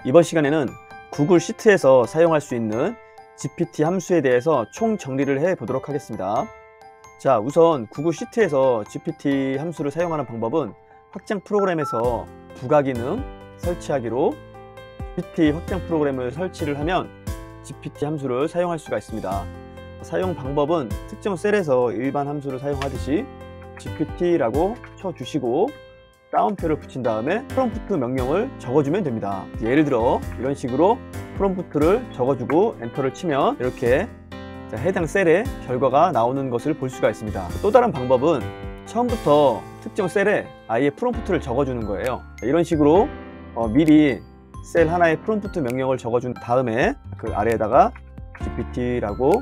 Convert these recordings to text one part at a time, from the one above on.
이번 시간에는 구글 시트에서 사용할 수 있는 GPT 함수에 대해서 총 정리를 해 보도록 하겠습니다. 자, 우선 구글 시트에서 GPT 함수를 사용하는 방법은 확장 프로그램에서 부가 기능 설치하기로 GPT 확장 프로그램을 설치를 하면 GPT 함수를 사용할 수가 있습니다. 사용 방법은 특정 셀에서 일반 함수를 사용하듯이 GPT라고 쳐주시고 따옴표를 붙인 다음에 프롬프트 명령을 적어주면 됩니다. 예를 들어 이런 식으로 프롬프트를 적어주고 엔터를 치면 이렇게 해당 셀에 결과가 나오는 것을 볼 수가 있습니다. 또 다른 방법은 처음부터 특정 셀에 아예 프롬프트를 적어주는 거예요. 이런 식으로 미리 셀 하나의 프롬프트 명령을 적어준 다음에 그 아래에다가 GPT라고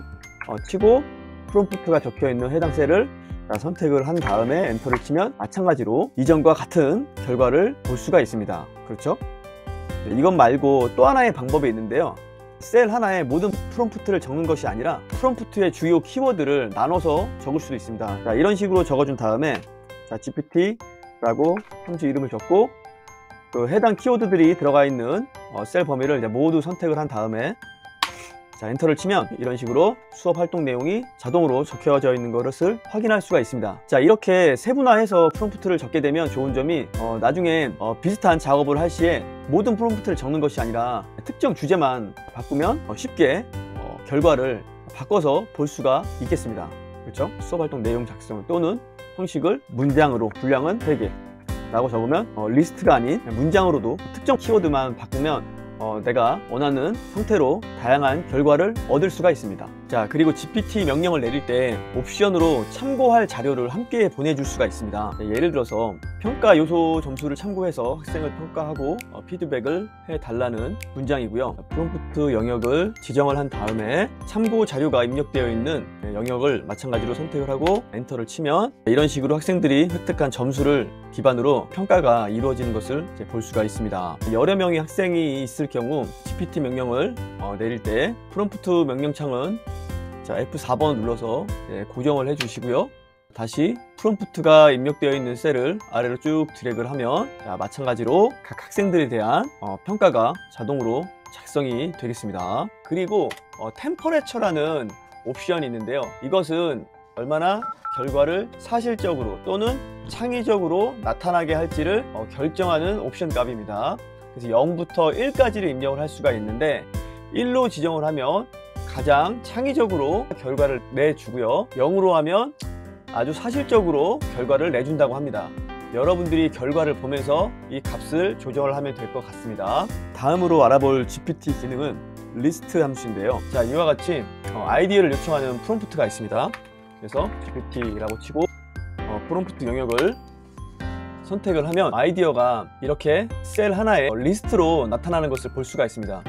치고 프롬프트가 적혀있는 해당 셀을 선택을 한 다음에 엔터를 치면 마찬가지로 이전과 같은 결과를 볼 수가 있습니다. 그렇죠? 이것 말고 또 하나의 방법이 있는데요. 셀 하나에 모든 프롬프트를 적는 것이 아니라 프롬프트의 주요 키워드를 나눠서 적을 수도 있습니다. 자, 이런 식으로 적어준 다음에 GPT라고 함수 이름을 적고 그 해당 키워드들이 들어가 있는 셀 범위를 이제 모두 선택을 한 다음에 엔터를 치면 이런 식으로 수업 활동 내용이 자동으로 적혀져 있는 것을 확인할 수가 있습니다. 자, 이렇게 세분화해서 프롬프트를 적게 되면 좋은 점이 나중에 비슷한 작업을 할 시에 모든 프롬프트를 적는 것이 아니라 특정 주제만 바꾸면 쉽게 결과를 바꿔서 볼 수가 있겠습니다. 그렇죠? 수업 활동 내용 작성 또는 형식을 문장으로 분량은 3개 라고 적으면 리스트가 아닌 문장으로도 특정 키워드만 바꾸면 내가 원하는 형태로 다양한 결과를 얻을 수가 있습니다. 자, 그리고 GPT 명령을 내릴 때 옵션으로 참고할 자료를 함께 보내줄 수가 있습니다. 예를 들어서 평가 요소 점수를 참고해서 학생을 평가하고 피드백을 해달라는 문장이고요. 프롬프트 영역을 지정을 한 다음에 참고 자료가 입력되어 있는 영역을 마찬가지로 선택을 하고 엔터를 치면 이런 식으로 학생들이 획득한 점수를 기반으로 평가가 이루어지는 것을 볼 수가 있습니다. 여러 명의 학생이 있을 경우 GPT 명령을 내릴 때 프롬프트 명령창은 F4번 눌러서 고정을 해 주시고요. 다시 프롬프트가 입력되어 있는 셀을 아래로 쭉 드래그를 하면 마찬가지로 각 학생들에 대한 평가가 자동으로 작성이 되겠습니다. 그리고 템퍼레처라는 옵션이 있는데요. 이것은 얼마나 결과를 사실적으로 또는 창의적으로 나타나게 할지를 결정하는 옵션 값입니다. 그래서 0부터 1까지를 입력을 할 수가 있는데 1로 지정을 하면 가장 창의적으로 결과를 내주고요. 0으로 하면 아주 사실적으로 결과를 내준다고 합니다. 여러분들이 결과를 보면서 이 값을 조정을 하면 될 것 같습니다. 다음으로 알아볼 GPT 기능은 리스트 함수인데요. 자, 이와 같이 아이디어를 요청하는 프롬프트가 있습니다. 그래서 GPT라고 치고 프롬프트 영역을 선택을 하면 아이디어가 이렇게 셀 하나에 리스트로 나타나는 것을 볼 수가 있습니다.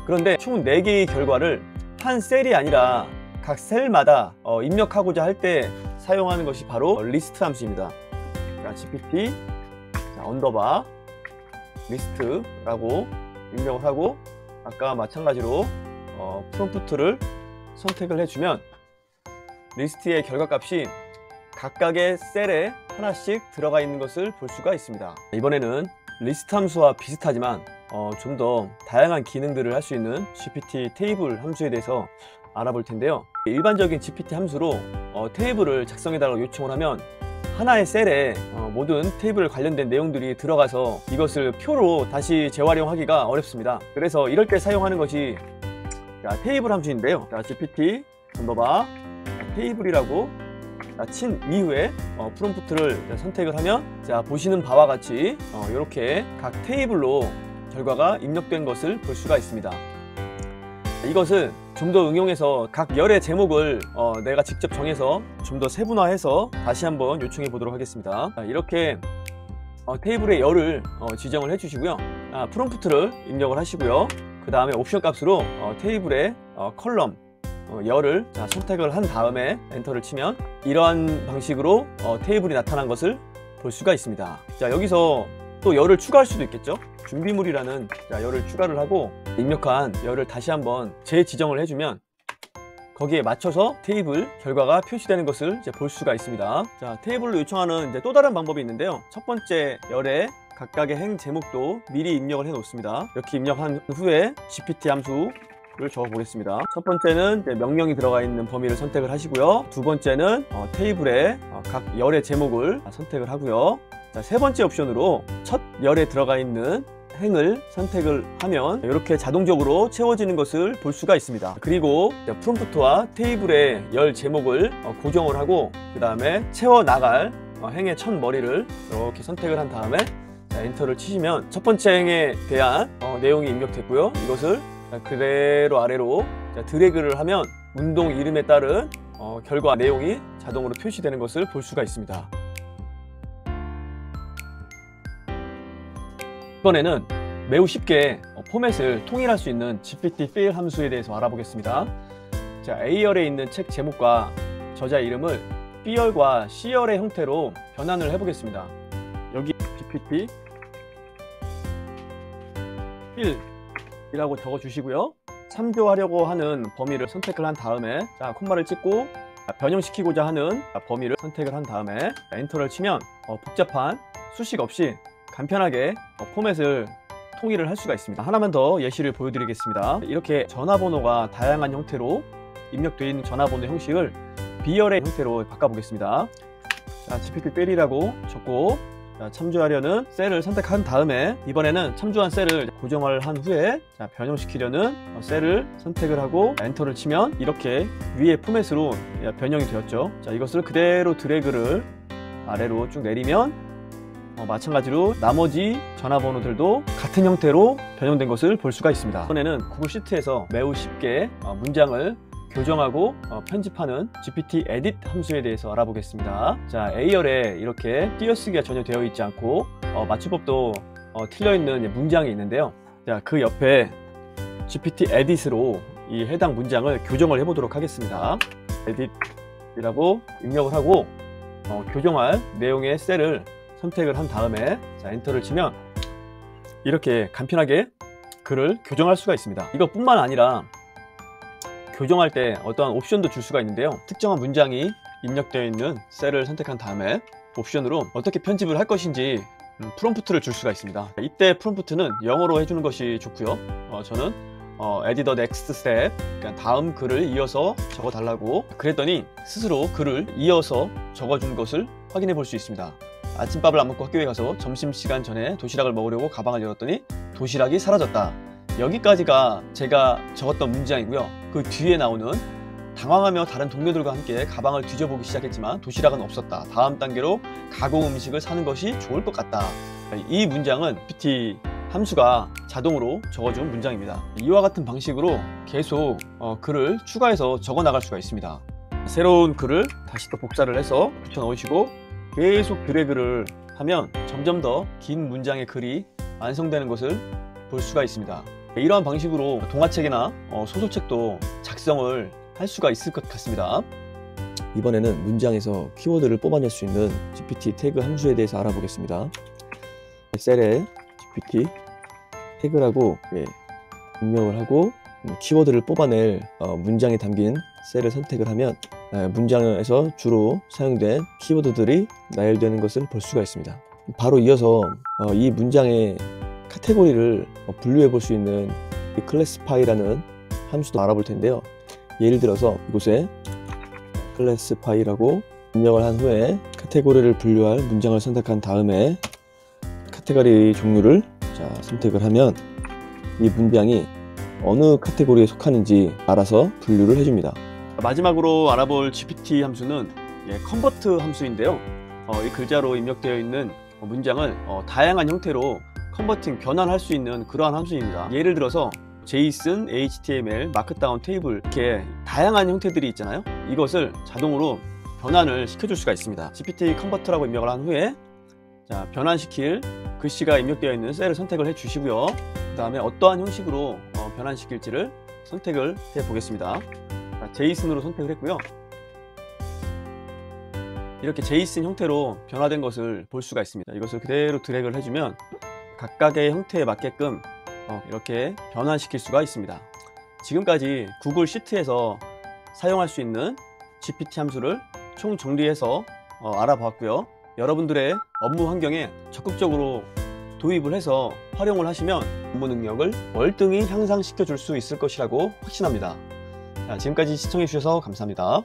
그런데 총 4개의 결과를 한 셀이 아니라 각 셀마다 입력하고자 할 때 사용하는 것이 바로 리스트 함수입니다. 자, GPT 언더바 리스트라고 입력을 하고 아까 마찬가지로 프롬프트를 선택을 해주면 리스트의 결과값이 각각의 셀에 하나씩 들어가 있는 것을 볼 수가 있습니다. 이번에는 리스트 함수와 비슷하지만 좀 더 다양한 기능들을 할 수 있는 GPT 테이블 함수에 대해서 알아볼 텐데요. 일반적인 GPT 함수로 테이블을 작성해달라고 요청을 하면 하나의 셀에 모든 테이블 관련된 내용들이 들어가서 이것을 표로 다시 재활용하기가 어렵습니다. 그래서 이럴 때 사용하는 것이 테이블 함수인데요. GPT 언더바 테이블이라고 친 이후에 프롬프트를 선택을 하면 보시는 바와 같이 이렇게 각 테이블로 결과가 입력된 것을 볼 수가 있습니다. 이것을 좀 더 응용해서 각 열의 제목을 내가 직접 정해서 좀 더 세분화해서 다시 한번 요청해 보도록 하겠습니다. 이렇게 테이블의 열을 지정을 해 주시고요. 프롬프트를 입력을 하시고요. 그 다음에 옵션 값으로 테이블의 컬럼 열을 선택을 한 다음에 엔터를 치면 이러한 방식으로 테이블이 나타난 것을 볼 수가 있습니다. 자, 여기서 또 열을 추가할 수도 있겠죠. 준비물이라는 열을 추가를 하고 입력한 열을 다시 한번 재지정을 해주면 거기에 맞춰서 테이블 결과가 표시되는 것을 볼 수가 있습니다. 자, 테이블로 요청하는 또 다른 방법이 있는데요. 첫 번째 열에 각각의 행 제목도 미리 입력을 해 놓습니다. 이렇게 입력한 후에 GPT 함수를 적어 보겠습니다. 첫 번째는 명령이 들어가 있는 범위를 선택을 하시고요. 두 번째는 테이블의 각 열의 제목을 선택을 하고요. 자, 세 번째 옵션으로 첫 열에 들어가 있는 행을 선택을 하면 이렇게 자동적으로 채워지는 것을 볼 수가 있습니다. 그리고 프롬프트와 테이블의 열 제목을 고정을 하고 그 다음에 채워나갈 행의 첫 머리를 이렇게 선택을 한 다음에 엔터를 치시면 첫 번째 행에 대한 내용이 입력됐고요. 이것을 그대로 아래로 드래그를 하면 운동 이름에 따른 결과 내용이 자동으로 표시되는 것을 볼 수가 있습니다. 이번에는 매우 쉽게 포맷을 통일할 수 있는 GPT fill 함수에 대해서 알아보겠습니다. 자, A열에 있는 책 제목과 저자 이름을 B열과 C열의 형태로 변환을 해보겠습니다. 여기 GPT fill 이라고 적어주시고요. 참조하려고 하는 범위를 선택을 한 다음에 콤마를 찍고 변형시키고자 하는 범위를 선택을 한 다음에 엔터를 치면 복잡한 수식 없이 간편하게 포맷을 통일을 할 수가 있습니다. 하나만 더 예시를 보여드리겠습니다. 이렇게 전화번호가 다양한 형태로 입력되어 있는 전화번호 형식을 B열의 형태로 바꿔보겠습니다. 자, GPT fill이라고 적고 참조하려는 셀을 선택한 다음에 이번에는 참조한 셀을 고정을 한 후에 변형시키려는 셀을 선택을 하고 엔터를 치면 이렇게 위에 포맷으로 변형이 되었죠. 자, 이것을 그대로 드래그를 아래로 쭉 내리면 마찬가지로 나머지 전화번호들도 같은 형태로 변형된 것을 볼 수가 있습니다. 이번에는 구글 시트에서 매우 쉽게 문장을 교정하고 편집하는 GPT edit 함수에 대해서 알아보겠습니다. 자, A열에 이렇게 띄어쓰기가 전혀 되어 있지 않고 맞춤법도 틀려 있는 문장이 있는데요. 자, 그 옆에 GPT edit으로 이 해당 문장을 교정을 해보도록 하겠습니다. edit이라고 입력을 하고 교정할 내용의 셀을 선택을 한 다음에 엔터를 치면 이렇게 간편하게 글을 교정할 수가 있습니다. 이것뿐만 아니라 교정할 때 어떠한 옵션도 줄 수가 있는데요. 특정한 문장이 입력되어 있는 셀을 선택한 다음에 옵션으로 어떻게 편집을 할 것인지 프롬프트를 줄 수가 있습니다. 이때 프롬프트는 영어로 해주는 것이 좋고요. 저는 add the next step, 그러니까 다음 글을 이어서 적어 달라고 그랬더니 스스로 글을 이어서 적어준 것을 확인해 볼 수 있습니다. 아침밥을 안 먹고 학교에 가서 점심시간 전에 도시락을 먹으려고 가방을 열었더니 도시락이 사라졌다. 여기까지가 제가 적었던 문장이고요. 그 뒤에 나오는 당황하며 다른 동료들과 함께 가방을 뒤져보기 시작했지만 도시락은 없었다. 다음 단계로 가공 음식을 사는 것이 좋을 것 같다. 이 문장은 GPT 함수가 자동으로 적어준 문장입니다. 이와 같은 방식으로 계속 글을 추가해서 적어 나갈 수가 있습니다. 새로운 글을 다시 또 복사를 해서 붙여 넣으시고 계속 드래그를 하면 점점 더 긴 문장의 글이 완성되는 것을 볼 수가 있습니다. 이러한 방식으로 동화책이나 소설책도 작성을 할 수가 있을 것 같습니다. 이번에는 문장에서 키워드를 뽑아낼 수 있는 GPT 태그 함수에 대해서 알아보겠습니다. 셀에 GPT 태그라고 입력을 하고 키워드를 뽑아낼 문장에 담긴 셀을 선택을 하면 문장에서 주로 사용된 키워드들이 나열되는 것을 볼 수가 있습니다. 바로 이어서 이 문장의 카테고리를 분류해 볼 수 있는 classify라는 함수도 알아볼 텐데요. 예를 들어서 이곳에 classify라고 입력을 한 후에 카테고리를 분류할 문장을 선택한 다음에 카테고리 종류를 선택을 하면 이 문장이 어느 카테고리에 속하는지 알아서 분류를 해줍니다. 마지막으로 알아볼 GPT 함수는 컨버트 함수인데요. 이 글자로 입력되어 있는 문장을 다양한 형태로 컨버팅, 변환할 수 있는 그러한 함수입니다. 예를 들어서 JSON, HTML, 마크다운, 테이블 이렇게 다양한 형태들이 있잖아요. 이것을 자동으로 변환을 시켜줄 수가 있습니다. GPT 컨버트라고 입력을 한 후에 변환시킬 글씨가 입력되어 있는 셀을 선택을 해 주시고요. 그 다음에 어떠한 형식으로 변환시킬지를 선택을 해 보겠습니다. JSON으로 선택을 했고요. 이렇게 JSON 형태로 변화된 것을 볼 수가 있습니다. 이것을 그대로 드래그를 해주면 각각의 형태에 맞게끔 이렇게 변환시킬 수가 있습니다. 지금까지 구글 시트에서 사용할 수 있는 GPT 함수를 총 정리해서 알아봤고요. 여러분들의 업무 환경에 적극적으로 도입을 해서 활용을 하시면 업무 능력을 월등히 향상시켜 줄 수 있을 것이라고 확신합니다. 자, 지금까지 시청해 주셔서 감사합니다.